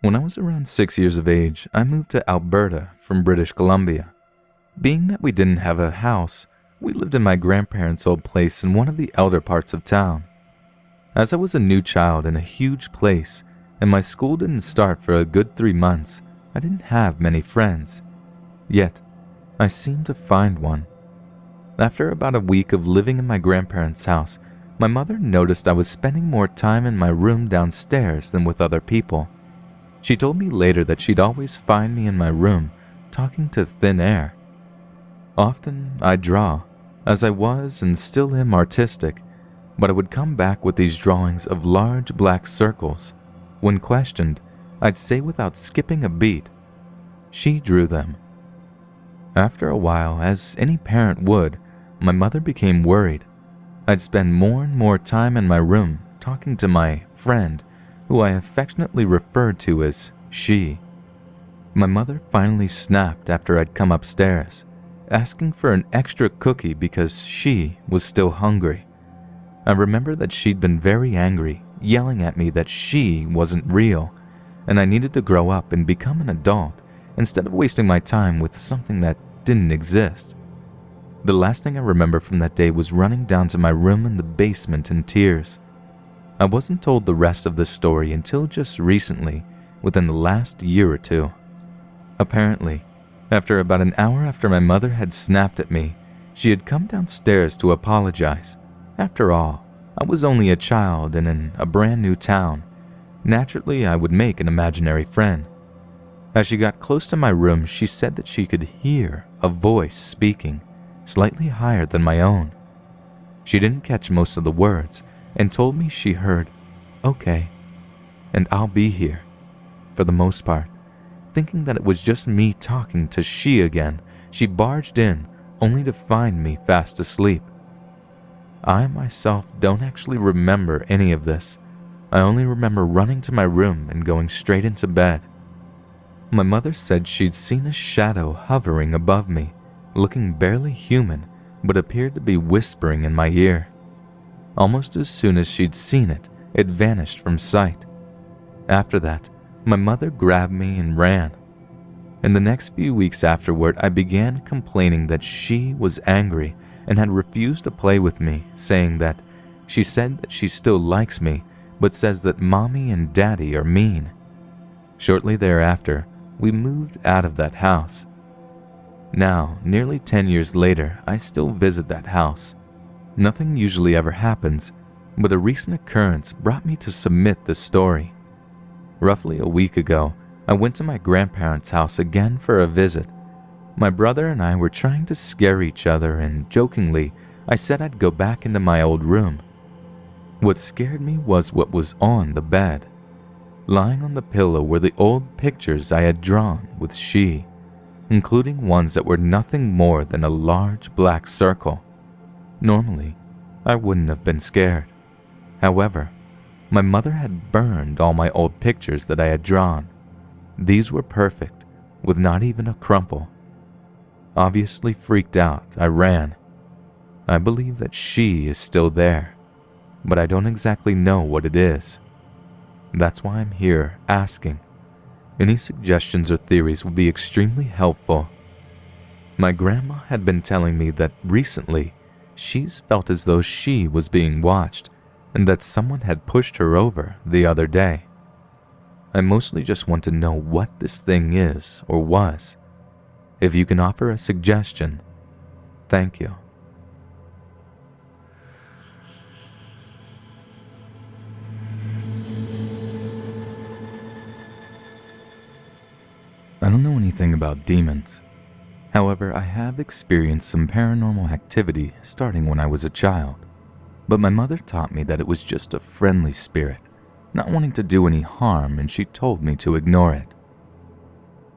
When I was around 6 years of age, I moved to Alberta from British Columbia. Being that we didn't have a house, we lived in my grandparents' old place in one of the elder parts of town. As I was a new child in a huge place, and my school didn't start for a good 3 months, I didn't have many friends. Yet, I seemed to find one. After about a week of living in my grandparents' house, my mother noticed I was spending more time in my room downstairs than with other people. She told me later that she'd always find me in my room, talking to thin air. Often I'd draw, as I was and still am artistic, but I would come back with these drawings of large black circles. When questioned, I'd say without skipping a beat, "She drew them." After a while, as any parent would, my mother became worried. I'd spend more and more time in my room talking to my friend, who I affectionately referred to as she. My mother finally snapped after I'd come upstairs, asking for an extra cookie because she was still hungry. I remember that she'd been very angry, yelling at me that she wasn't real, and I needed to grow up and become an adult instead of wasting my time with something that didn't exist. The last thing I remember from that day was running down to my room in the basement in tears. I wasn't told the rest of this story until just recently, within the last year or two. Apparently, after about an hour after my mother had snapped at me, she had come downstairs to apologize. After all, I was only a child and in a brand new town. Naturally, I would make an imaginary friend. As she got close to my room, she said that she could hear a voice speaking, slightly higher than my own. She didn't catch most of the words and told me she heard, "Okay," and "I'll be here." For the most part, thinking that it was just me talking to she again, she barged in, only to find me fast asleep. I myself don't actually remember any of this. I only remember running to my room and going straight into bed. My mother said she'd seen a shadow hovering above me, looking barely human, but appeared to be whispering in my ear. Almost as soon as she'd seen it, it vanished from sight. After that, my mother grabbed me and ran. In the next few weeks afterward, I began complaining that she was angry and had refused to play with me, saying that she said that she still likes me, but says that mommy and daddy are mean. Shortly thereafter, we moved out of that house. Now, nearly 10 years later, I still visit that house. Nothing usually ever happens, but a recent occurrence brought me to submit this story. Roughly a week ago, I went to my grandparents' house again for a visit. My brother and I were trying to scare each other, and jokingly, I said I'd go back into my old room. What scared me was what was on the bed. Lying on the pillow were the old pictures I had drawn with she, including ones that were nothing more than a large black circle. Normally, I wouldn't have been scared. However, my mother had burned all my old pictures that I had drawn. These were perfect, with not even a crumple. Obviously freaked out, I ran. I believe that she is still there, but I don't exactly know what it is. That's why I'm here asking. Any suggestions or theories would be extremely helpful. My grandma had been telling me that recently she's felt as though she was being watched and that someone had pushed her over the other day. I mostly just want to know what this thing is or was. If you can offer a suggestion, thank you. I don't know anything about demons. However, I have experienced some paranormal activity starting when I was a child. But my mother taught me that it was just a friendly spirit, not wanting to do any harm, and she told me to ignore it.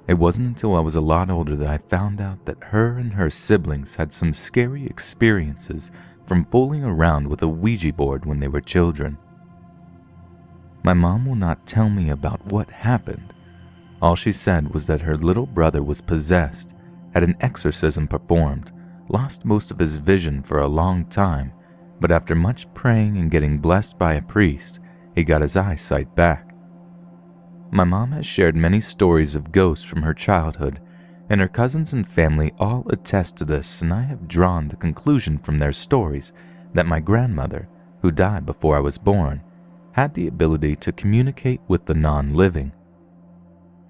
It wasn't until I was a lot older that I found out that her and her siblings had some scary experiences from fooling around with a Ouija board when they were children. My mom will not tell me about what happened. All she said was that her little brother was possessed, had an exorcism performed, lost most of his vision for a long time, but after much praying and getting blessed by a priest, he got his eyesight back. My mom has shared many stories of ghosts from her childhood, and her cousins and family all attest to this, and I have drawn the conclusion from their stories that my grandmother, who died before I was born, had the ability to communicate with the non-living.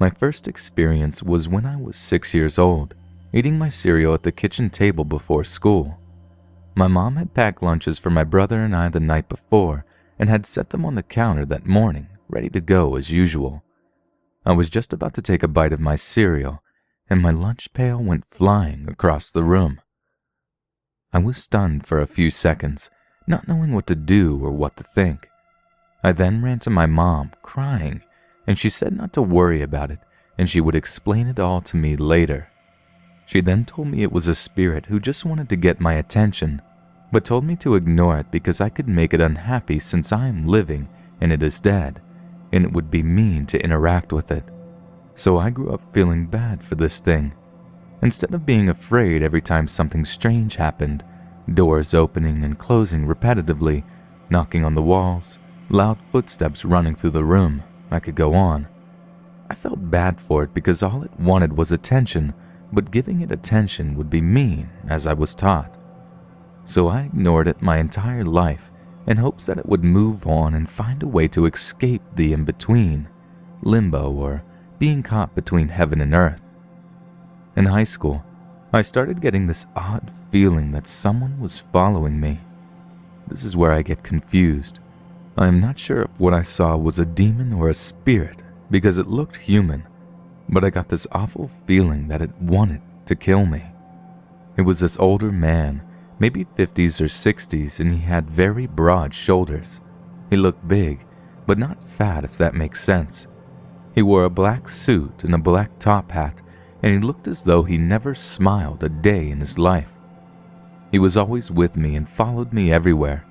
My first experience was when I was 6 years old, eating my cereal at the kitchen table before school. My mom had packed lunches for my brother and I the night before and had set them on the counter that morning, ready to go as usual. I was just about to take a bite of my cereal, and my lunch pail went flying across the room. I was stunned for a few seconds, not knowing what to do or what to think. I then ran to my mom, crying, and she said not to worry about it, and she would explain it all to me later. She then told me it was a spirit who just wanted to get my attention, but told me to ignore it because I could make it unhappy since I am living and it is dead, and it would be mean to interact with it. So I grew up feeling bad for this thing. Instead of being afraid every time something strange happened, doors opening and closing repetitively, knocking on the walls, loud footsteps running through the room, I could go on. I felt bad for it because all it wanted was attention, but giving it attention would be mean, as I was taught. So I ignored it my entire life in hopes that it would move on and find a way to escape the in-between, limbo, or being caught between heaven and earth. In high school, I started getting this odd feeling that someone was following me. This is where I get confused. I am not sure if what I saw was a demon or a spirit because it looked human, but I got this awful feeling that it wanted to kill me. It was this older man, maybe 50s or 60s, and he had very broad shoulders. He looked big, but not fat, if that makes sense. He wore a black suit and a black top hat, and he looked as though he never smiled a day in his life. He was always with me and followed me everywhere.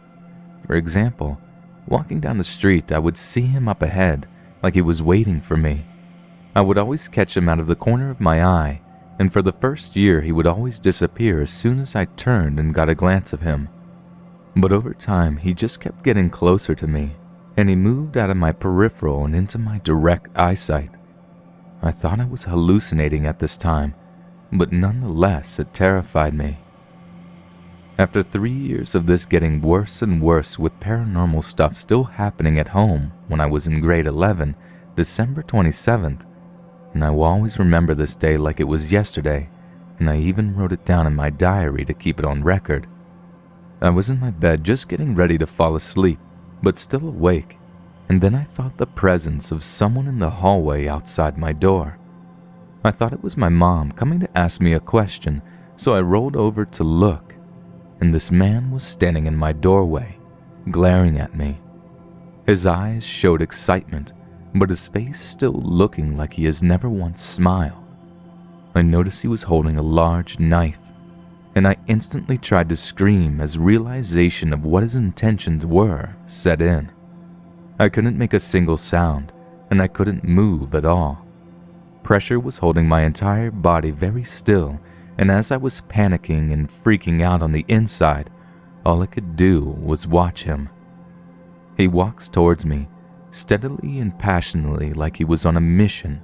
For example, walking down the street, I would see him up ahead, like he was waiting for me. I would always catch him out of the corner of my eye, and for the first year he would always disappear as soon as I turned and got a glance of him. But over time, he just kept getting closer to me, and he moved out of my peripheral and into my direct eyesight. I thought I was hallucinating at this time, but nonetheless it terrified me. After 3 years of this getting worse and worse with paranormal stuff still happening at home when I was in grade 11, December 27th, and I will always remember this day like it was yesterday, and I even wrote it down in my diary to keep it on record. I was in my bed just getting ready to fall asleep, but still awake, and then I felt the presence of someone in the hallway outside my door. I thought it was my mom coming to ask me a question, so I rolled over to look, and this man was standing in my doorway, glaring at me. His eyes showed excitement, but his face still looking like he has never once smiled. I noticed he was holding a large knife, and I instantly tried to scream as realization of what his intentions were set in. I couldn't make a single sound, and I couldn't move at all. Pressure was holding my entire body very still, and as I was panicking and freaking out on the inside, all I could do was watch him. He walks towards me, steadily and passionately like he was on a mission,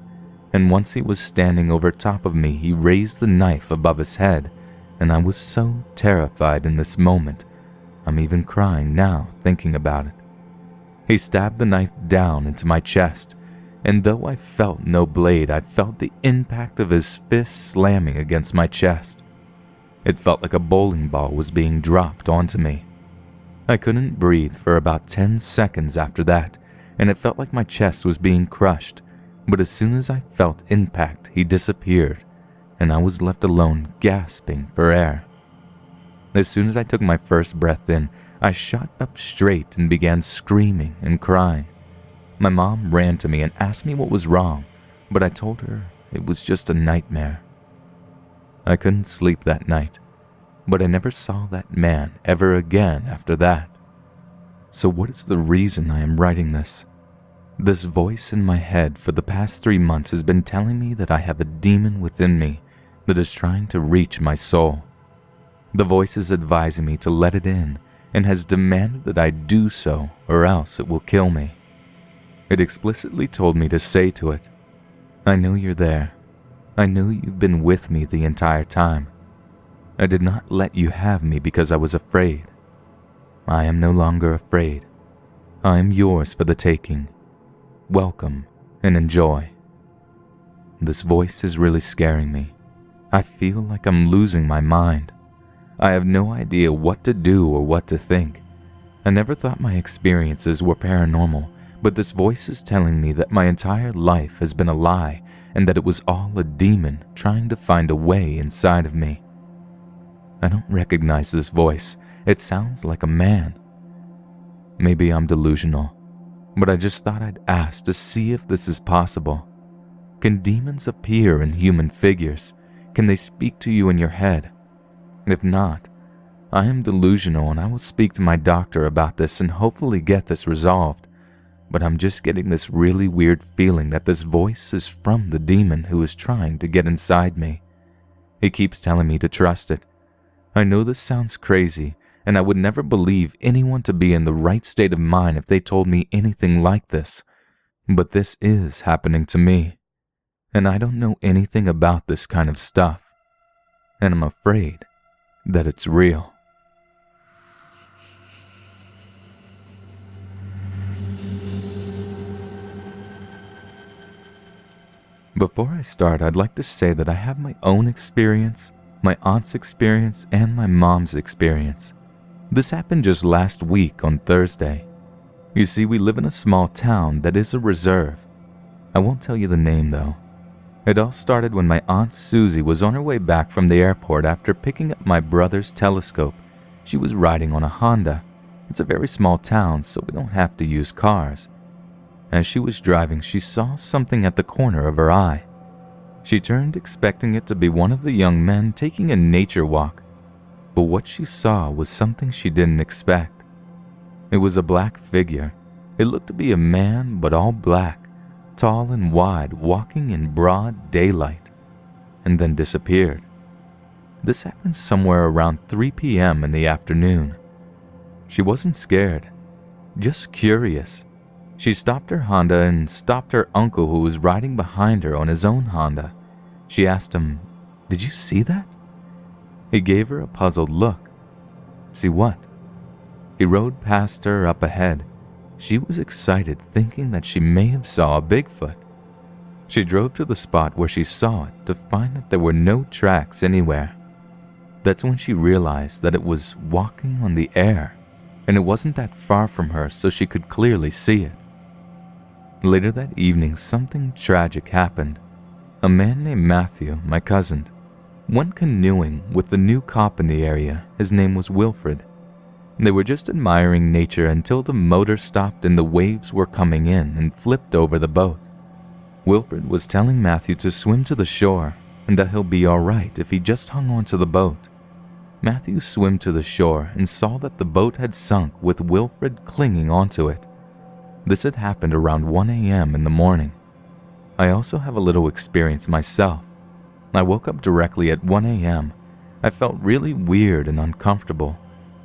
and once he was standing over top of me, he raised the knife above his head, and I was so terrified in this moment, I'm even crying now thinking about it. He stabbed the knife down into my chest, and though I felt no blade, I felt the impact of his fist slamming against my chest. It felt like a bowling ball was being dropped onto me. I couldn't breathe for about 10 seconds after that, and it felt like my chest was being crushed, but as soon as I felt impact, he disappeared, and I was left alone gasping for air. As soon as I took my first breath in, I shot up straight and began screaming and crying. My mom ran to me and asked me what was wrong, but I told her it was just a nightmare. I couldn't sleep that night, but I never saw that man ever again after that. So what is the reason I am writing this? This voice in my head for the past 3 months has been telling me that I have a demon within me that is trying to reach my soul. The voice is advising me to let it in and has demanded that I do so or else it will kill me. It explicitly told me to say to it, "I know you're there. I know you've been with me the entire time. I did not let you have me because I was afraid. I am no longer afraid. I am yours for the taking. Welcome and enjoy." This voice is really scaring me. I feel like I'm losing my mind. I have no idea what to do or what to think. I never thought my experiences were paranormal, but this voice is telling me that my entire life has been a lie and that it was all a demon trying to find a way inside of me. I don't recognize this voice. It sounds like a man. Maybe I'm delusional, but I just thought I'd ask to see if this is possible. Can demons appear in human figures? Can they speak to you in your head? If not, I am delusional and I will speak to my doctor about this and hopefully get this resolved. But I'm just getting this really weird feeling that this voice is from the demon who is trying to get inside me. It keeps telling me to trust it. I know this sounds crazy, and I would never believe anyone to be in the right state of mind if they told me anything like this. But this is happening to me, and I don't know anything about this kind of stuff, and I'm afraid that it's real. Before I start, I'd like to say that I have my own experience, my aunt's experience, and my mom's experience. This happened just last week on Thursday. You see, we live in a small town that is a reserve. I won't tell you the name though. It all started when my Aunt Susie was on her way back from the airport after picking up my brother's telescope. She was riding on a Honda. It's a very small town, so we don't have to use cars. As she was driving, she saw something at the corner of her eye. She turned expecting it to be one of the young men taking a nature walk, but what she saw was something she didn't expect. It was a black figure. It looked to be a man, but all black, tall and wide, walking in broad daylight, and then disappeared. This happened somewhere around 3 p.m. in the afternoon. She wasn't scared, just curious. She stopped her Honda and stopped her uncle who was riding behind her on his own Honda. She asked him, "Did you see that?" He gave her a puzzled look. "See what?" He rode past her up ahead. She was excited, thinking that she may have saw a Bigfoot. She drove to the spot where she saw it to find that there were no tracks anywhere. That's when she realized that it was walking on the air, and it wasn't that far from her, so she could clearly see it. Later that evening, something tragic happened. A man named Matthew, my cousin, went canoeing with the new cop in the area. His name was Wilfred. They were just admiring nature until the motor stopped and the waves were coming in and flipped over the boat. Wilfred was telling Matthew to swim to the shore and that he'll be alright if he just hung on to the boat. Matthew swam to the shore and saw that the boat had sunk with Wilfred clinging onto it. This had happened around 1 a.m. in the morning. I also have a little experience myself. I woke up directly at 1 a.m. I felt really weird and uncomfortable.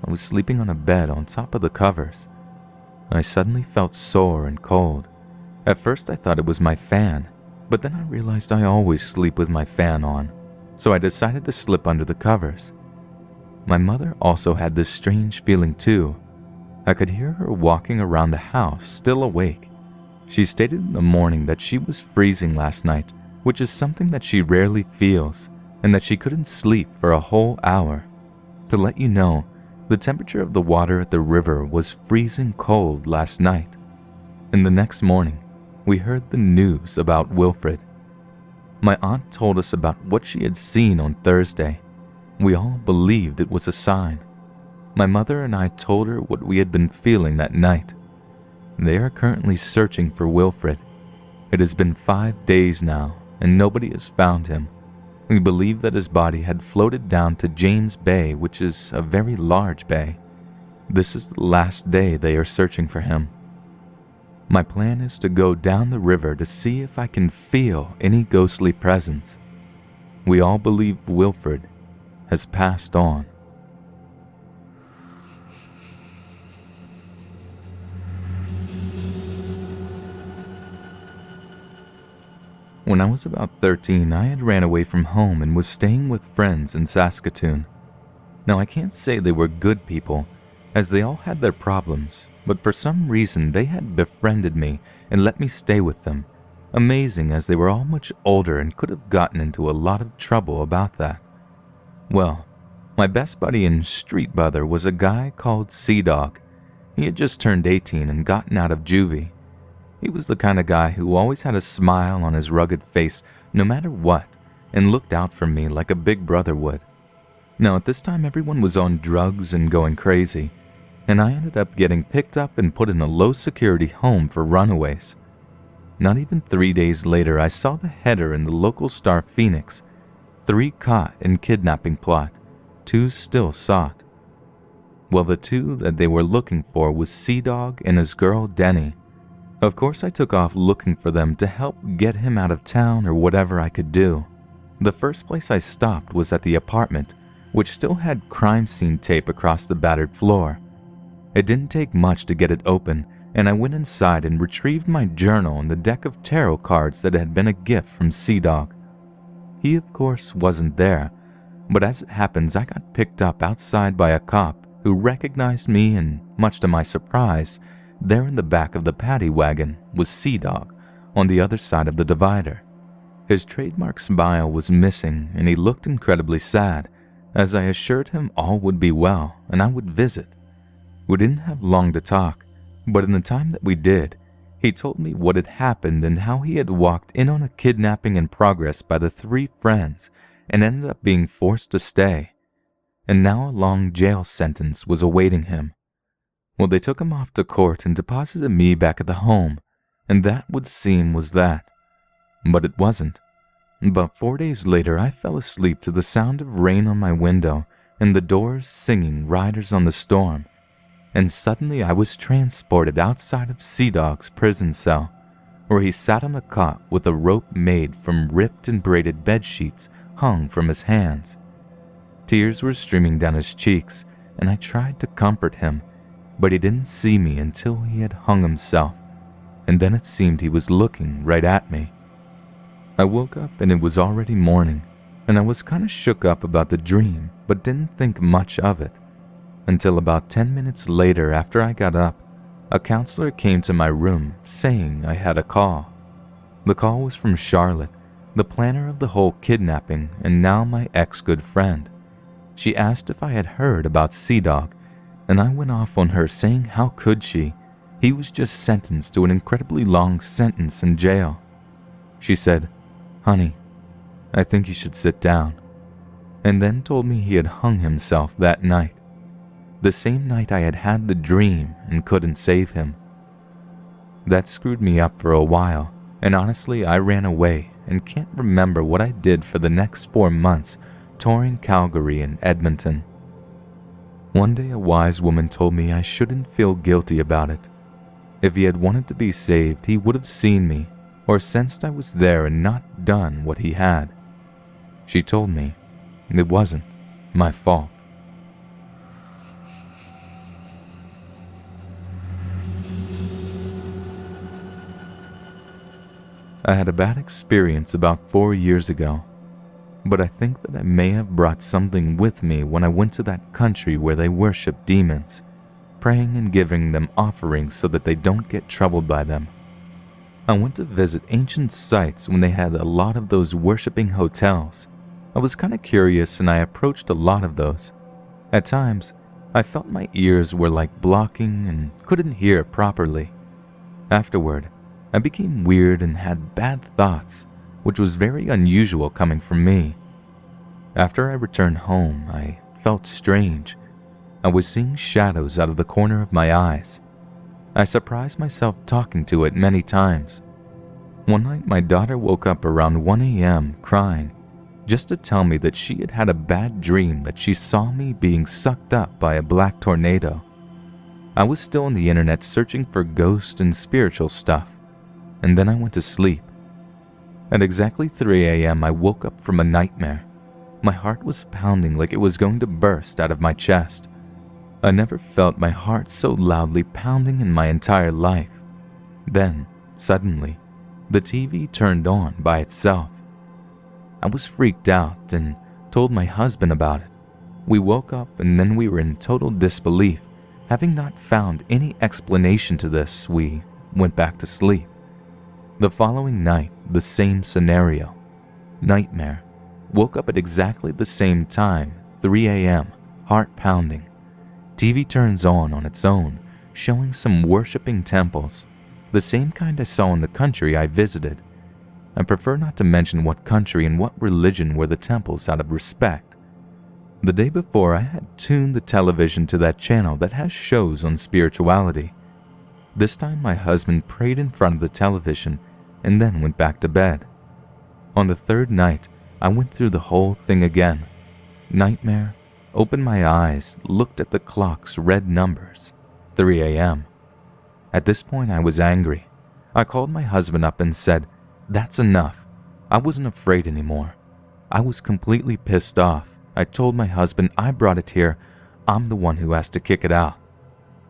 I was sleeping on a bed on top of the covers. I suddenly felt sore and cold. At first I thought it was my fan, but then I realized I always sleep with my fan on, so I decided to slip under the covers. My mother also had this strange feeling too. I could hear her walking around the house, still awake. She stated in the morning that she was freezing last night, which is something that she rarely feels, and that she couldn't sleep for a whole hour. To let you know, the temperature of the water at the river was freezing cold last night. And the next morning, we heard the news about Wilfred. My aunt told us about what she had seen on Thursday. We all believed it was a sign. My mother and I told her what we had been feeling that night. They are currently searching for Wilfred. It has been 5 days now, and nobody has found him. We believe that his body had floated down to James Bay, which is a very large bay. This is the last day they are searching for him. My plan is to go down the river to see if I can feel any ghostly presence. We all believe Wilfred has passed on. When I was about 13, I had ran away from home and was staying with friends in Saskatoon. Now, I can't say they were good people, as they all had their problems, but for some reason they had befriended me and let me stay with them. Amazing, as they were all much older and could have gotten into a lot of trouble about that. Well, my best buddy and street brother was a guy called Sea Dog. He had just turned 18 and gotten out of juvie. He was the kind of guy who always had a smile on his rugged face no matter what, and looked out for me like a big brother would. Now, at this time, everyone was on drugs and going crazy, and I ended up getting picked up and put in a low-security home for runaways. Not even 3 days later, I saw the header in the local Star Phoenix. 3 caught in kidnapping plot, 2 still sought. Well, the 2 that they were looking for was Sea Dog and his girl Denny. Of course, I took off looking for them to help get him out of town or whatever I could do. The first place I stopped was at the apartment, which still had crime scene tape across the battered floor. It didn't take much to get it open, and I went inside and retrieved my journal and the deck of tarot cards that had been a gift from Sea Dog. He, of course, wasn't there, but as it happens, I got picked up outside by a cop who recognized me, and much to my surprise, there in the back of the paddy wagon was Sea Dog on the other side of the divider. His trademark smile was missing, and he looked incredibly sad, as I assured him all would be well and I would visit. We didn't have long to talk, but in the time that we did, he told me what had happened and how he had walked in on a kidnapping in progress by the 3 friends and ended up being forced to stay. And now a long jail sentence was awaiting him. Well, they took him off to court and deposited me back at the home, and that would seem was that. But it wasn't. About 4 days later, I fell asleep to the sound of rain on my window and the doors singing Riders on the Storm, and suddenly I was transported outside of Sea Dog's prison cell, where he sat on a cot with a rope made from ripped and braided bed sheets hung from his hands. Tears were streaming down his cheeks, and I tried to comfort him, but he didn't see me until he had hung himself, and then it seemed he was looking right at me. I woke up and it was already morning, and I was kind of shook up about the dream, but didn't think much of it. Until about 10 minutes later, after I got up, a counselor came to my room saying I had a call. The call was from Charlotte, the planner of the whole kidnapping and now my ex-good friend. She asked if I had heard about Sea Dog, and I went off on her saying how could she? He was just sentenced to an incredibly long sentence in jail. She said, "Honey, I think you should sit down," and then told me he had hung himself that night, the same night I had had the dream and couldn't save him. That screwed me up for a while, and honestly I ran away and can't remember what I did for the next 4 months touring Calgary and Edmonton. One day a wise woman told me I shouldn't feel guilty about it. If he had wanted to be saved, he would have seen me or sensed I was there and not done what he had. She told me it wasn't my fault. I had a bad experience about 4 years ago, but I think that I may have brought something with me when I went to that country where they worship demons, praying and giving them offerings so that they don't get troubled by them. I went to visit ancient sites when they had a lot of those worshiping hotels. I was kind of curious and I approached a lot of those. At times, I felt my ears were like blocking and couldn't hear properly. Afterward, I became weird and had bad thoughts, which was very unusual coming from me. After I returned home, I felt strange. I was seeing shadows out of the corner of my eyes. I surprised myself talking to it many times. One night, my daughter woke up around 1 a.m. crying, just to tell me that she had had a bad dream that she saw me being sucked up by a black tornado. I was still on the internet searching for ghost and spiritual stuff, and then I went to sleep. At exactly 3 a.m., I woke up from a nightmare. My heart was pounding like it was going to burst out of my chest. I never felt my heart so loudly pounding in my entire life. Then, suddenly, The TV turned on by itself. I was freaked out and told my husband about it. We woke up and then we were in total disbelief. Having not found any explanation to this, we went back to sleep. The following night, the same scenario. Nightmare. Woke up at exactly the same time, 3 a.m., heart pounding. TV turns on its own, showing some worshipping temples, the same kind I saw in the country I visited. I prefer not to mention what country and what religion were the temples out of respect. The day before, I had tuned the television to that channel that has shows on spirituality. This time my husband prayed in front of the television and then went back to bed. On the third night, I went through the whole thing again. Nightmare, opened my eyes, looked at the clock's red numbers, 3 a.m. At this point I was angry. I called my husband up and said, "That's enough." I wasn't afraid anymore. I was completely pissed off. I told my husband I brought it here. I'm the one who has to kick it out.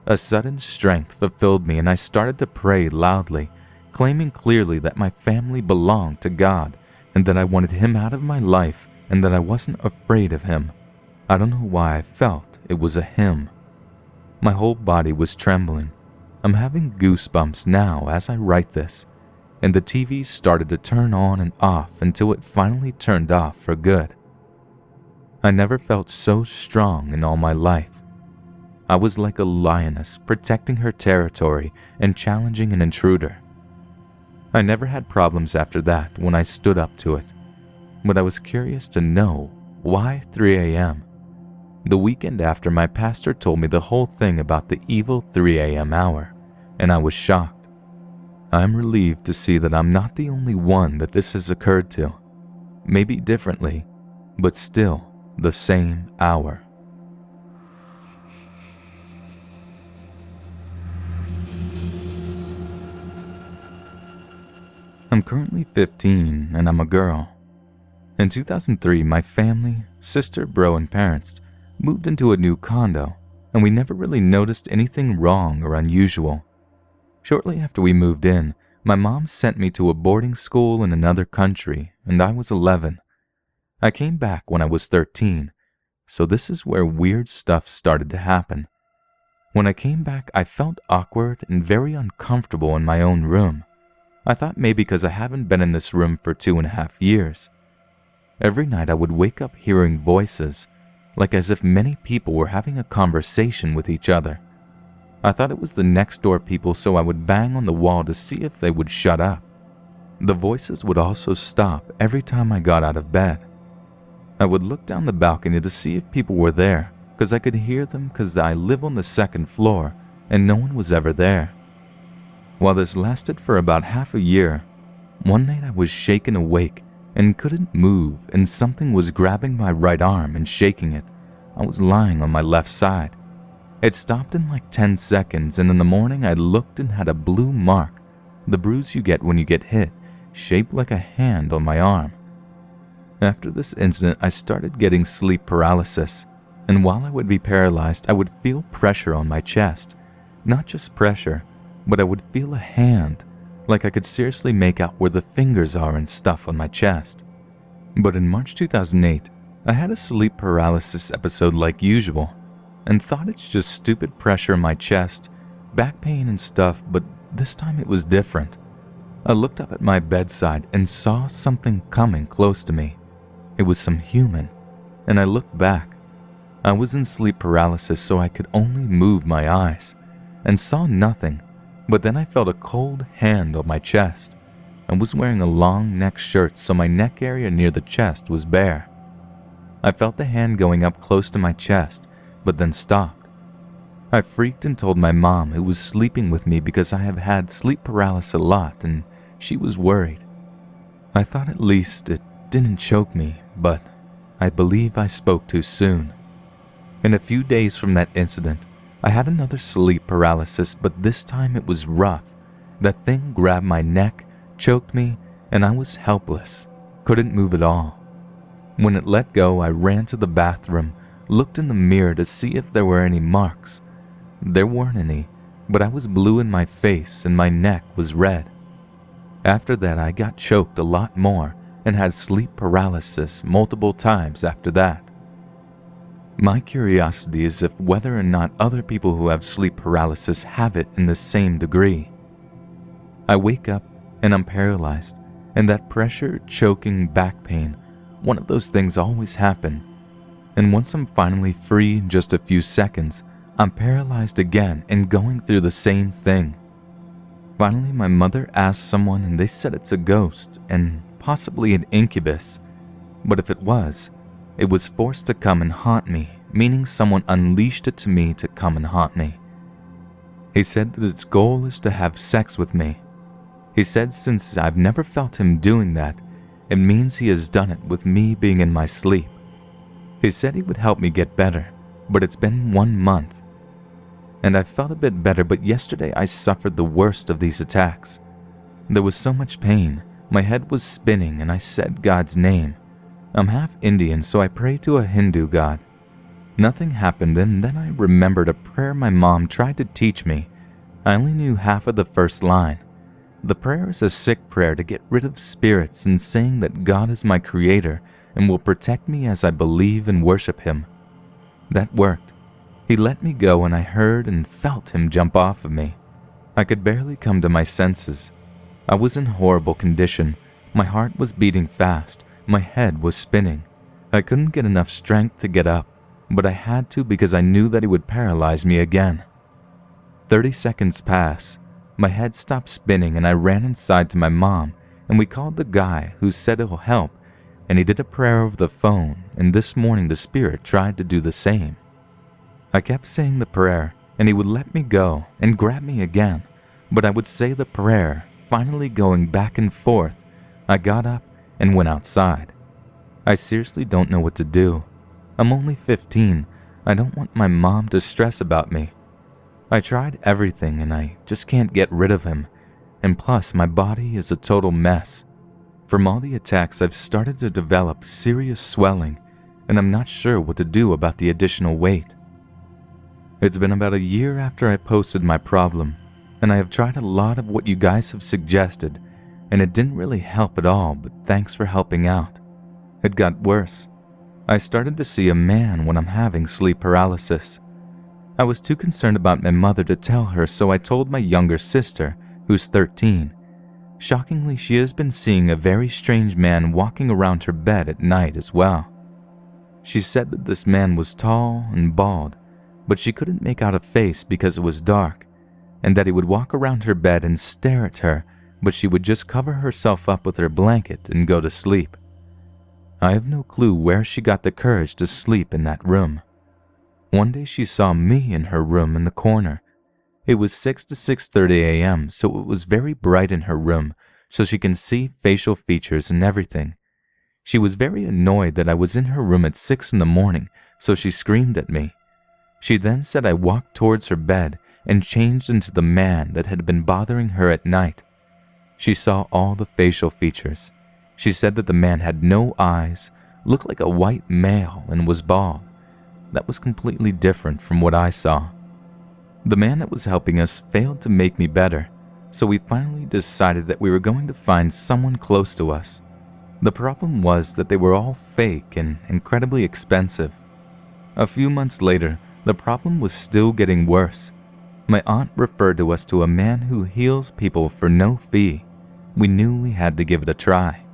A sudden strength fulfilled me and I started to pray loudly, claiming clearly that my family belonged to God and that I wanted him out of my life and that I wasn't afraid of him. I don't know why I felt it was a him. My whole body was trembling. I'm having goosebumps now as I write this, and the TV started to turn on and off until it finally turned off for good. I never felt so strong in all my life. I was like a lioness protecting her territory and challenging an intruder. I never had problems after that when I stood up to it, but I was curious to know why 3 a.m. The weekend after, my pastor told me the whole thing about the evil 3 a.m. hour, and I was shocked. I'm relieved to see that I'm not the only one that this has occurred to. Maybe differently, but still the same hour. I'm currently 15 and I'm a girl. In 2003, my family, sister, bro, and parents moved into a new condo, and we never really noticed anything wrong or unusual. Shortly after we moved in, my mom sent me to a boarding school in another country, and I was 11. I came back when I was 13, so this is where weird stuff started to happen. When I came back, I felt awkward and very uncomfortable in my own room. I thought maybe because I haven't been in this room for 2.5 years. Every night I would wake up hearing voices, like as if many people were having a conversation with each other. I thought it was the next door people, so I would bang on the wall to see if they would shut up. The voices would also stop every time I got out of bed. I would look down the balcony to see if people were there, because I could hear them because I live on the second floor and no one was ever there. While this lasted for about half a year, one night I was shaken awake and couldn't move, and something was grabbing my right arm and shaking it. I was lying on my left side. It stopped in like 10 seconds, and in the morning I looked and had a blue mark, the bruise you get when you get hit, shaped like a hand on my arm. After this incident, I started getting sleep paralysis, and while I would be paralyzed, I would feel pressure on my chest. Not just pressure, but I would feel a hand, like I could seriously make out where the fingers are and stuff on my chest. But in March 2008, I had a sleep paralysis episode like usual, and thought it's just stupid pressure in my chest, back pain and stuff, but this time it was different. I looked up at my bedside and saw something coming close to me. It was some human, and I looked back. I was in sleep paralysis, so I could only move my eyes, and saw nothing. But then I felt a cold hand on my chest. I was wearing a long neck shirt, so my neck area near the chest was bare. I felt the hand going up close to my chest, but then stopped. I freaked and told my mom, who was sleeping with me because I have had sleep paralysis a lot, and she was worried. I thought at least it didn't choke me, but I believe I spoke too soon. In a few days from that incident, I had another sleep paralysis, but this time it was rough. That thing grabbed my neck, choked me, and I was helpless, couldn't move at all. When it let go, I ran to the bathroom, looked in the mirror to see if there were any marks. There weren't any, but I was blue in my face and my neck was red. After that, I got choked a lot more and had sleep paralysis multiple times after that. My curiosity is if whether or not other people who have sleep paralysis have it in the same degree. I wake up and I'm paralyzed, and that pressure, choking, back pain, one of those things always happen. And once I'm finally free in just a few seconds, I'm paralyzed again and going through the same thing. Finally, my mother asked someone and they said it's a ghost and possibly an incubus. But if it was forced to come and haunt me, meaning someone unleashed it to me to come and haunt me. He said that its goal is to have sex with me. He said since I've never felt him doing that, it means he has done it with me being in my sleep. He said he would help me get better, but it's been 1 month. And I felt a bit better, but yesterday I suffered the worst of these attacks. There was so much pain, my head was spinning, and I said God's name. I'm half Indian, so I pray to a Hindu god. Nothing happened, and then I remembered a prayer my mom tried to teach me. I only knew half of the first line. The prayer is a sick prayer to get rid of spirits and saying that God is my creator and will protect me as I believe and worship him. That worked. He let me go and I heard and felt him jump off of me. I could barely come to my senses. I was in horrible condition. My heart was beating fast. My head was spinning. I couldn't get enough strength to get up, but I had to because I knew that he would paralyze me again. 30 seconds pass. My head stopped spinning and I ran inside to my mom and we called the guy who said he'll help, and he did a prayer over the phone, and this morning the spirit tried to do the same. I kept saying the prayer and he would let me go and grab me again, but I would say the prayer, finally going back and forth. I got up and went outside. I seriously don't know what to do. I'm only 15. I don't want my mom to stress about me. I tried everything and I just can't get rid of him. And plus, my body is a total mess. From all the attacks, I've started to develop serious swelling, and I'm not sure what to do about the additional weight. It's been about a year after I posted my problem, and I have tried a lot of what you guys have suggested, and it didn't really help at all, but thanks for helping out. It got worse. I started to see a man when I'm having sleep paralysis. I was too concerned about my mother to tell her, so I told my younger sister, who's 13. Shockingly, she has been seeing a very strange man walking around her bed at night as well. She said that this man was tall and bald, but she couldn't make out a face because it was dark, and that he would walk around her bed and stare at her, but she would just cover herself up with her blanket and go to sleep. I have no clue where she got the courage to sleep in that room. One day she saw me in her room in the corner. It was 6 to 6:30 a.m., so it was very bright in her room, so she can see facial features and everything. She was very annoyed that I was in her room at 6 in the morning, so she screamed at me. She then said I walked towards her bed and changed into the man that had been bothering her at night. She saw all the facial features. She said that the man had no eyes, looked like a white male, and was bald. That was completely different from what I saw. The man that was helping us failed to make me better, so we finally decided that we were going to find someone close to us. The problem was that they were all fake and incredibly expensive. A few months later, the problem was still getting worse. My aunt referred to us to a man who heals people for no fee. We knew we had to give it a try.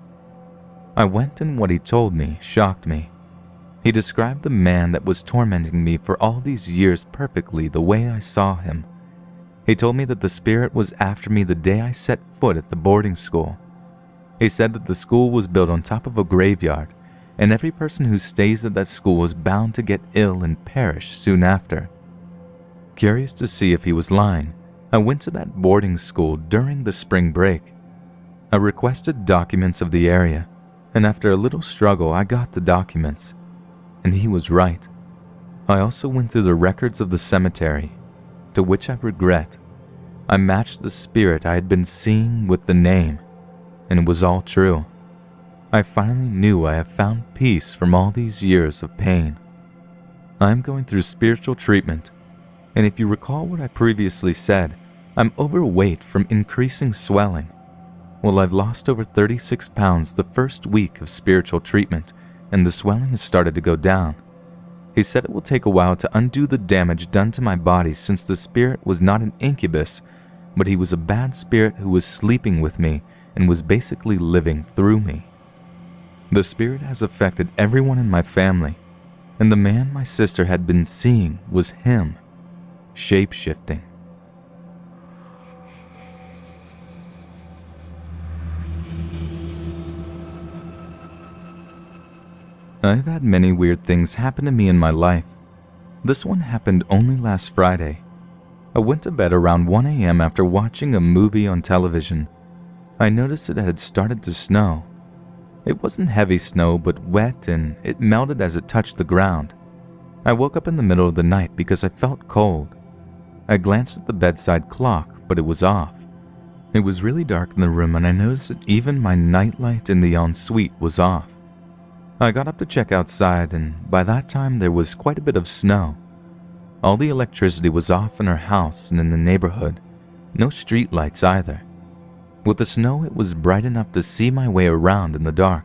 I went, and what he told me shocked me. He described the man that was tormenting me for all these years perfectly the way I saw him. He told me that the spirit was after me the day I set foot at the boarding school. He said that the school was built on top of a graveyard, and every person who stays at that school is bound to get ill and perish soon after. Curious to see if he was lying, I went to that boarding school during the spring break. I requested documents of the area, and after a little struggle I got the documents. And he was right. I also went through the records of the cemetery, to which I regret. I matched the spirit I had been seeing with the name, and it was all true. I finally knew I have found peace from all these years of pain. I am going through spiritual treatment, and if you recall what I previously said, I'm overweight from increasing swelling. Well, I've lost over 36 pounds the first week of spiritual treatment, and the swelling has started to go down. He said it will take a while to undo the damage done to my body since the spirit was not an incubus, but he was a bad spirit who was sleeping with me and was basically living through me. The spirit has affected everyone in my family, and the man my sister had been seeing was him, shape-shifting. I've had many weird things happen to me in my life. This one happened only last Friday. I went to bed around 1 a.m. after watching a movie on television. I noticed it had started to snow. It wasn't heavy snow, but wet, and it melted as it touched the ground. I woke up in the middle of the night because I felt cold. I glanced at the bedside clock, but it was off. It was really dark in the room, and I noticed that even my nightlight in the ensuite was off. I got up to check outside, and by that time there was quite a bit of snow. All the electricity was off in our house and in the neighborhood. No street lights either. With the snow, it was bright enough to see my way around in the dark.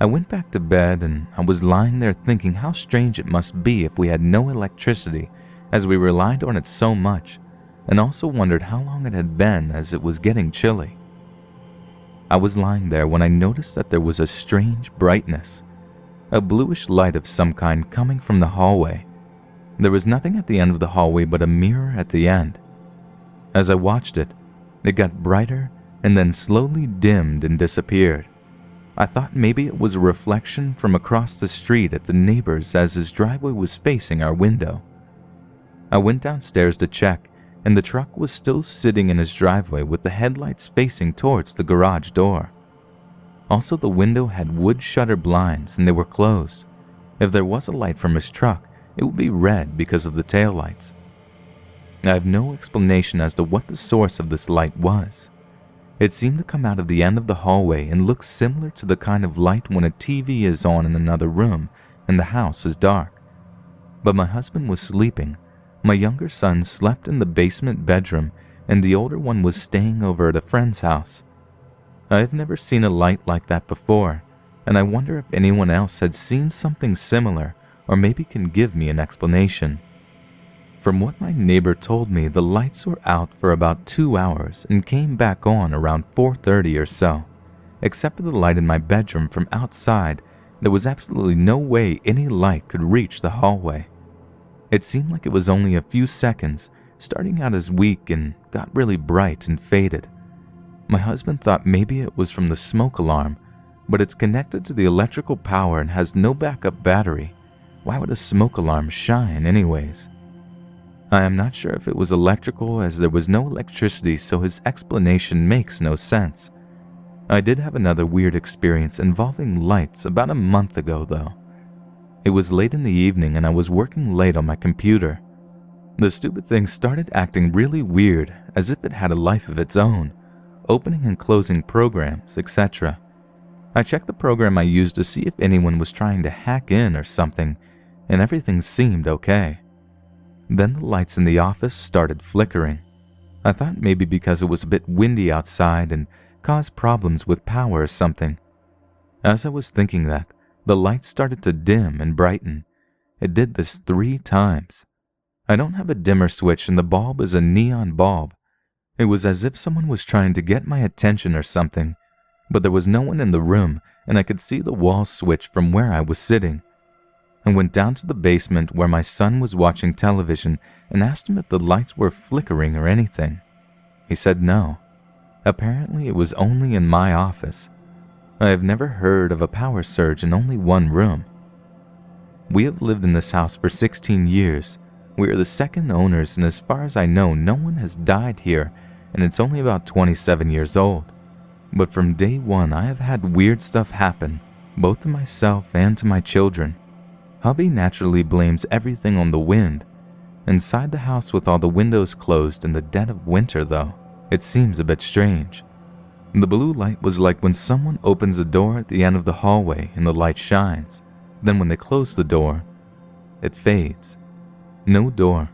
I went back to bed, and I was lying there thinking how strange it must be if we had no electricity, as we relied on it so much, and also wondered how long it had been as it was getting chilly. I was lying there when I noticed that there was a strange brightness, a bluish light of some kind coming from the hallway. There was nothing at the end of the hallway but a mirror at the end. As I watched it, it got brighter and then slowly dimmed and disappeared. I thought maybe it was a reflection from across the street at the neighbor's as his driveway was facing our window. I went downstairs to check, and the truck was still sitting in his driveway with the headlights facing towards the garage door. Also, the window had wood shutter blinds and they were closed. If there was a light from his truck, it would be red because of the taillights. I have no explanation as to what the source of this light was. It seemed to come out of the end of the hallway and look similar to the kind of light when a TV is on in another room and the house is dark. But my husband was sleeping. My younger son slept in the basement bedroom, and the older one was staying over at a friend's house. I have never seen a light like that before, and I wonder if anyone else had seen something similar or maybe can give me an explanation. From what my neighbor told me, the lights were out for about 2 hours and came back on around 4:30 or so. Except for the light in my bedroom from outside, there was absolutely no way any light could reach the hallway. It seemed like it was only a few seconds, starting out as weak and got really bright and faded. My husband thought maybe it was from the smoke alarm, but it's connected to the electrical power and has no backup battery. Why would a smoke alarm shine anyways? I am not sure if it was electrical, as there was no electricity, so his explanation makes no sense. I did have another weird experience involving lights about a month ago though. It was late in the evening and I was working late on my computer. The stupid thing started acting really weird, as if it had a life of its own, opening and closing programs, etc. I checked the program I used to see if anyone was trying to hack in or something, and everything seemed okay. Then the lights in the office started flickering. I thought maybe because it was a bit windy outside and caused problems with power or something. As I was thinking that, the lights started to dim and brighten. It did this 3 times. I don't have a dimmer switch and the bulb is a neon bulb. It was as if someone was trying to get my attention or something, but there was no one in the room and I could see the wall switch from where I was sitting. I went down to the basement where my son was watching television and asked him if the lights were flickering or anything. He said no. Apparently it was only in my office. I have never heard of a power surge in only one room. We have lived in this house for 16 years. We are the second owners, and as far as I know, no one has died here, and it's only about 27 years old. But from day one, I have had weird stuff happen, both to myself and to my children. Hubby naturally blames everything on the wind. Inside the house with all the windows closed in the dead of winter though, it seems a bit strange. The blue light was like when someone opens a door at the end of the hallway and the light shines. Then when they close the door, it fades. No door,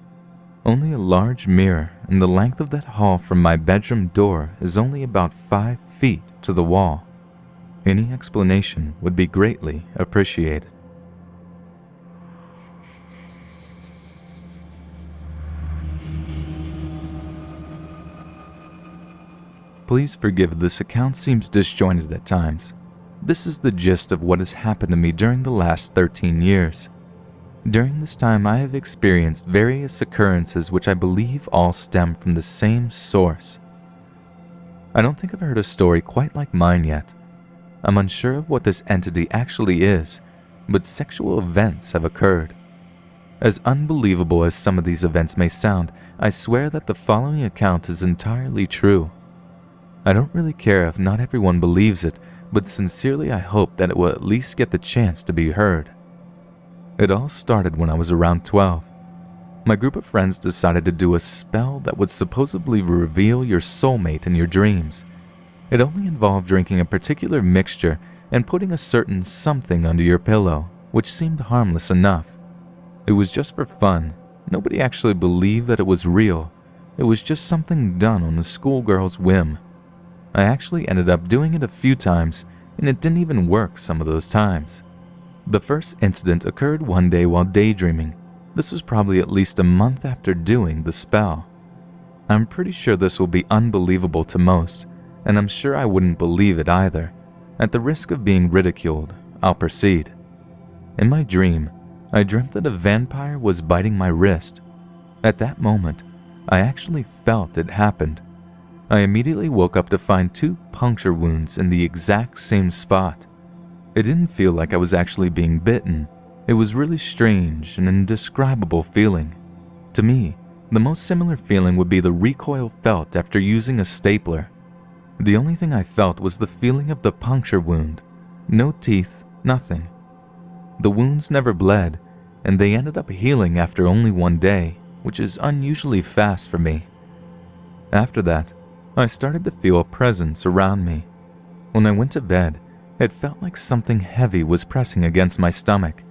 only a large mirror, and the length of that hall from my bedroom door is only about 5 feet to the wall. Any explanation would be greatly appreciated. Please forgive this account seems disjointed at times. This is the gist of what has happened to me during the last 13 years. During this time, I have experienced various occurrences which I believe all stem from the same source. I don't think I've heard a story quite like mine yet. I'm unsure of what this entity actually is, but sexual events have occurred. As unbelievable as some of these events may sound, I swear that the following account is entirely true. I don't really care if not everyone believes it, but sincerely I hope that it will at least get the chance to be heard. It all started when I was around 12. My group of friends decided to do a spell that would supposedly reveal your soulmate in your dreams. It only involved drinking a particular mixture and putting a certain something under your pillow, which seemed harmless enough. It was just for fun. Nobody actually believed that it was real. It was just something done on a schoolgirl's whim. I actually ended up doing it a few times, and it didn't even work some of those times. The first incident occurred one day while daydreaming. This was probably at least a month after doing the spell. I'm pretty sure this will be unbelievable to most, and I'm sure I wouldn't believe it either. At the risk of being ridiculed, I'll proceed. In my dream, I dreamt that a vampire was biting my wrist. At that moment, I actually felt it happened. I immediately woke up to find 2 puncture wounds in the exact same spot. It didn't feel like I was actually being bitten. It was really strange and indescribable feeling. To me, the most similar feeling would be the recoil felt after using a stapler. The only thing I felt was the feeling of the puncture wound. No teeth, nothing. The wounds never bled, and they ended up healing after only 1 day, which is unusually fast for me. After that, I started to feel a presence around me. When I went to bed, it felt like something heavy was pressing against my stomach.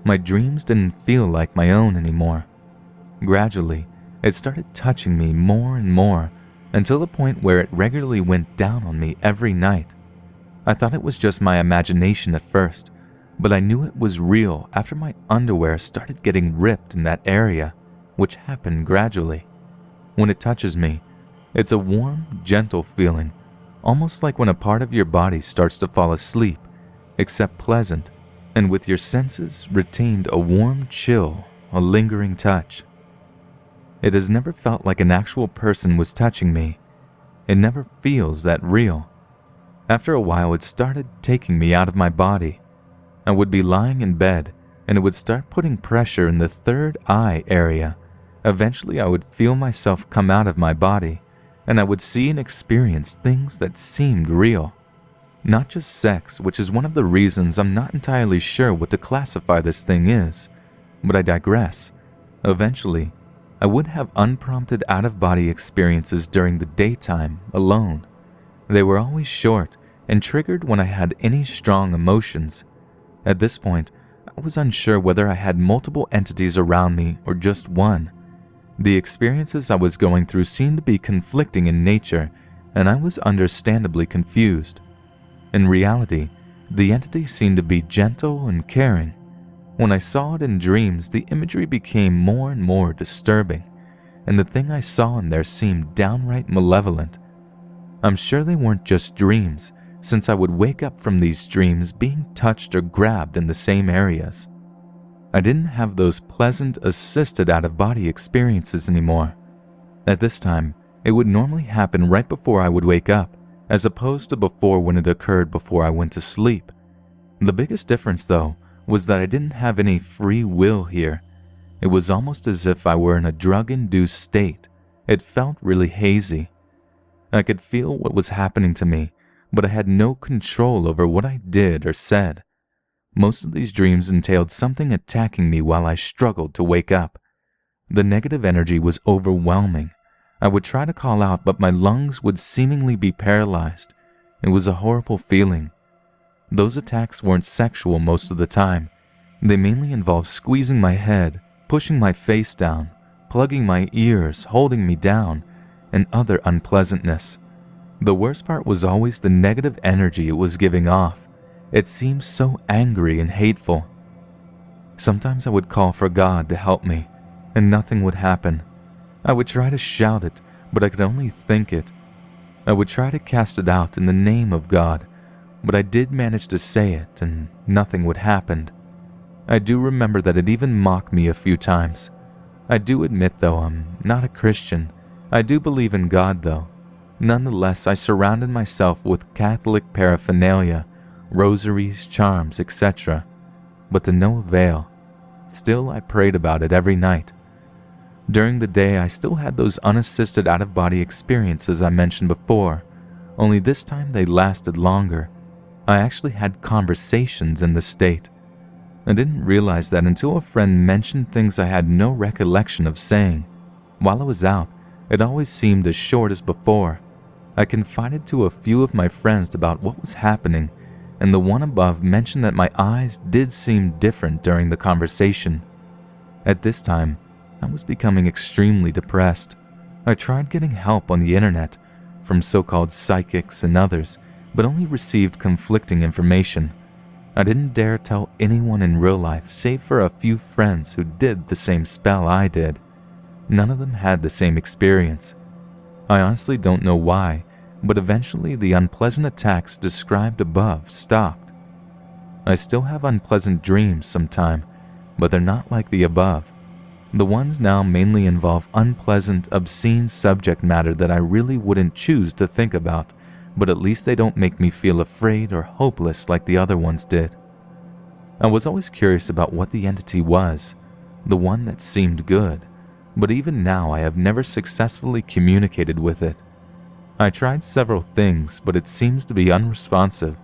My dreams didn't feel like my own anymore. Gradually, it started touching me more and more, until the point where it regularly went down on me every night. I thought it was just my imagination at first, but I knew it was real after my underwear started getting ripped in that area, which happened gradually. When it touches me, it's a warm, gentle feeling, almost like when a part of your body starts to fall asleep, except pleasant, and with your senses retained a warm chill, a lingering touch. It has never felt like an actual person was touching me. It never feels that real. After a while, it started taking me out of my body. I would be lying in bed, and it would start putting pressure in the third eye area. Eventually, I would feel myself come out of my body, and I would see and experience things that seemed real. Not just sex, which is one of the reasons I'm not entirely sure what to classify this thing is, but I digress. Eventually, I would have unprompted out-of-body experiences during the daytime alone. They were always short and triggered when I had any strong emotions. At this point, I was unsure whether I had multiple entities around me or just one. The experiences I was going through seemed to be conflicting in nature, and I was understandably confused. In reality, the entity seemed to be gentle and caring. When I saw it in dreams, the imagery became more and more disturbing, and the thing I saw in there seemed downright malevolent. I'm sure they weren't just dreams, since I would wake up from these dreams being touched or grabbed in the same areas. I didn't have those pleasant, assisted out-of-body experiences anymore. At this time, it would normally happen right before I would wake up, as opposed to before when it occurred before I went to sleep. The biggest difference, though, was that I didn't have any free will here. It was almost as if I were in a drug-induced state. It felt really hazy. I could feel what was happening to me, but I had no control over what I did or said. Most of these dreams entailed something attacking me while I struggled to wake up. The negative energy was overwhelming. I would try to call out, but my lungs would seemingly be paralyzed. It was a horrible feeling. Those attacks weren't sexual most of the time. They mainly involved squeezing my head, pushing my face down, plugging my ears, holding me down, and other unpleasantness. The worst part was always the negative energy it was giving off. It seemed so angry and hateful. Sometimes I would call for God to help me, and nothing would happen. I would try to shout it, but I could only think it. I would try to cast it out in the name of God, but I did manage to say it, and nothing would happen. I do remember that it even mocked me a few times. I do admit, though, I'm not a Christian. I do believe in God, though. Nonetheless, I surrounded myself with Catholic paraphernalia, rosaries, charms, etc., but to no avail. Still, I prayed about it every night. During the day, I still had those unassisted out-of-body experiences I mentioned before, only this time they lasted longer. I actually had conversations in this state. I didn't realize that until a friend mentioned things I had no recollection of saying. While I was out, it always seemed as short as before. I confided to a few of my friends about what was happening, and the one above mentioned that my eyes did seem different during the conversation. At this time, I was becoming extremely depressed. I tried getting help on the internet from so-called psychics and others, but only received conflicting information. I didn't dare tell anyone in real life save for a few friends who did the same spell I did. None of them had the same experience. I honestly don't know why, but eventually the unpleasant attacks described above stopped. I still have unpleasant dreams sometime, but they're not like the above. The ones now mainly involve unpleasant, obscene subject matter that I really wouldn't choose to think about, but at least they don't make me feel afraid or hopeless like the other ones did. I was always curious about what the entity was, the one that seemed good, but even now I have never successfully communicated with it. I tried several things, but it seems to be unresponsive.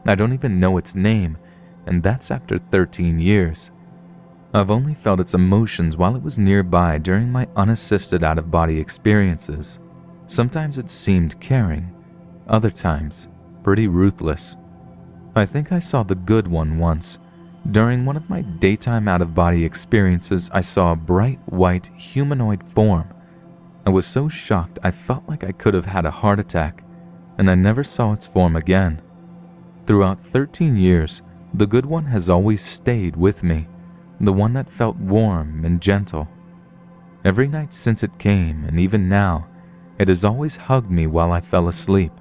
I don't even know its name, and that's after 13 years. I've only felt its emotions while it was nearby during my unassisted out-of-body experiences. Sometimes it seemed caring, other times pretty ruthless. I think I saw the good one once. During one of my daytime out-of-body experiences, I saw a bright white humanoid form. I was so shocked I felt like I could have had a heart attack, and I never saw its form again. Throughout 13 years, the good one has always stayed with me. The one that felt warm and gentle. Every night since it came, and even now, it has always hugged me while I fell asleep.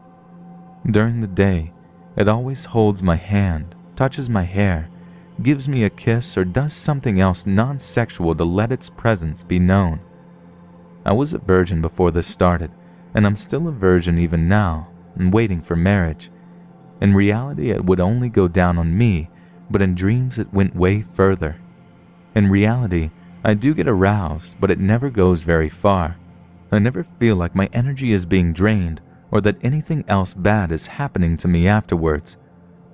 During the day, it always holds my hand, touches my hair, gives me a kiss, or does something else non-sexual to let its presence be known. I was a virgin before this started, and I'm still a virgin even now, and waiting for marriage. In reality, it would only go down on me, but in dreams it went way further. In reality, I do get aroused, but it never goes very far. I never feel like my energy is being drained or that anything else bad is happening to me afterwards.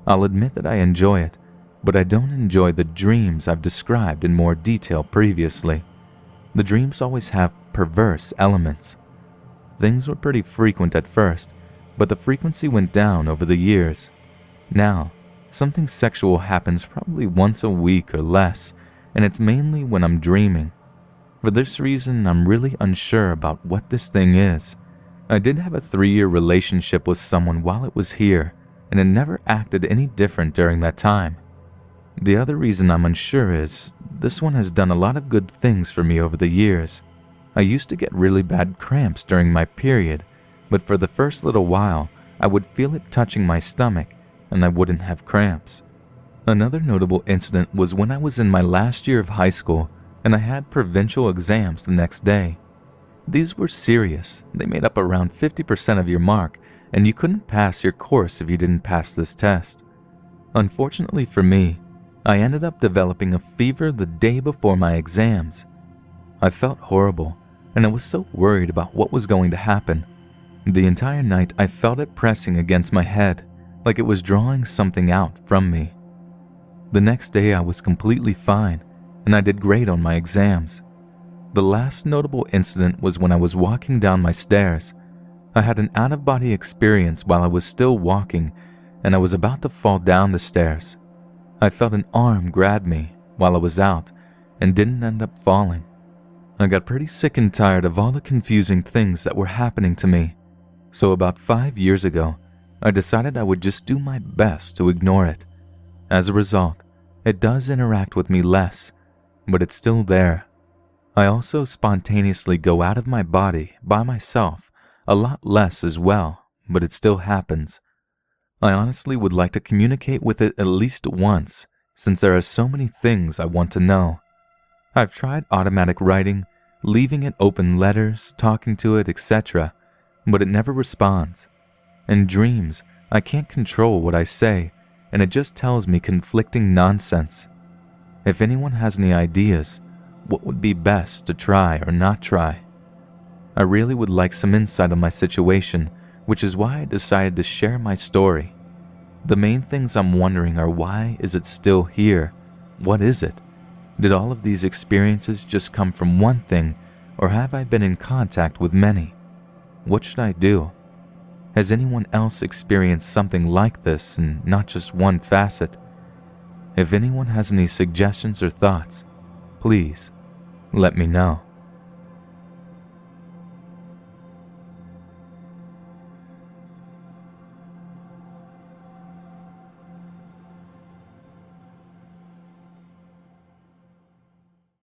I'll admit that I enjoy it, but I don't enjoy the dreams I've described in more detail previously. The dreams always have perverse elements. Things were pretty frequent at first, but the frequency went down over the years. Now, something sexual happens probably once a week or less, and it's mainly when I'm dreaming. For this reason, I'm really unsure about what this thing is. I did have a 3-year relationship with someone while it was here, and it never acted any different during that time. The other reason I'm unsure is, this one has done a lot of good things for me over the years. I used to get really bad cramps during my period, but for the first little while, I would feel it touching my stomach, and I wouldn't have cramps. Another notable incident was when I was in my last year of high school, and I had provincial exams the next day. These were serious. They made up around 50% of your mark, and you couldn't pass your course if you didn't pass this test. Unfortunately for me, I ended up developing a fever the day before my exams. I felt horrible, and I was so worried about what was going to happen. The entire night I felt it pressing against my head, like it was drawing something out from me. The next day I was completely fine, and I did great on my exams. The last notable incident was when I was walking down my stairs. I had an out-of-body experience while I was still walking, and I was about to fall down the stairs. I felt an arm grab me while I was out, and didn't end up falling. I got pretty sick and tired of all the confusing things that were happening to me. So about 5 years ago, I decided I would just do my best to ignore it. As a result, it does interact with me less, but it's still there. I also spontaneously go out of my body by myself a lot less as well, but it still happens. I honestly would like to communicate with it at least once, since there are so many things I want to know. I've tried automatic writing, leaving it open letters, talking to it, etc., but it never responds. In dreams, I can't control what I say, and it just tells me conflicting nonsense. If anyone has any ideas, what would be best to try or not try? I really would like some insight on my situation, which is why I decided to share my story. The main things I'm wondering are, why is it still here? What is it? Did all of these experiences just come from one thing, or have I been in contact with many? What should I do? Has anyone else experienced something like this and not just one facet? If anyone has any suggestions or thoughts, please let me know.